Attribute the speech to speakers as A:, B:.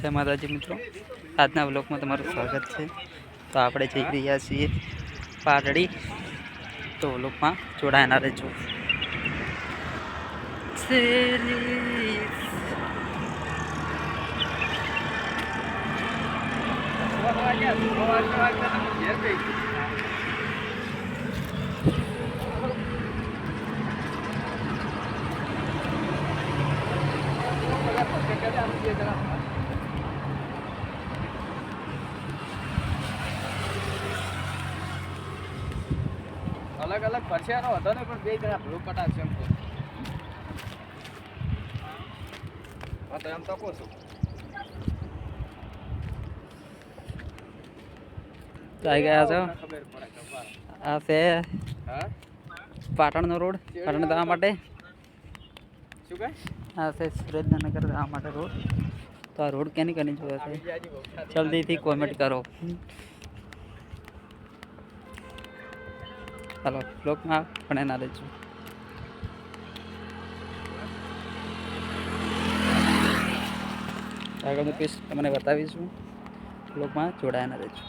A: જય માતાજી મિત્રો, આજના બ્લોગમાં તમારું સ્વાગત છે। તો આપણે જઈ રહ્યા છીએ પાટડી, તો બ્લોગમાં જોડાયેલા રહેજો।
B: अलग अलग परसियानो હતો ને પણ બે જણા બ્લુ કટા છે એમ તો હા તો એમ તો કહું છું
A: આવી ગયા છો।
B: ખબર પડે ખબર
A: આ છે
B: હા
A: પાટણનો રોડ, પાટણ જવા માટે।
B: શું કહે
A: આ છે સુરેન્દ્રનગર જવા માટે રોડ। તો આ રોડ કેની કની જોયો છે જલ્દીથી કોમેન્ટ કરો। ચાલો બ્લોગમાં પણ એના રહેજો। આગળનું પીસ તમને બતાવીશું, બ્લોગમાં જોડાયેલા રહેજો।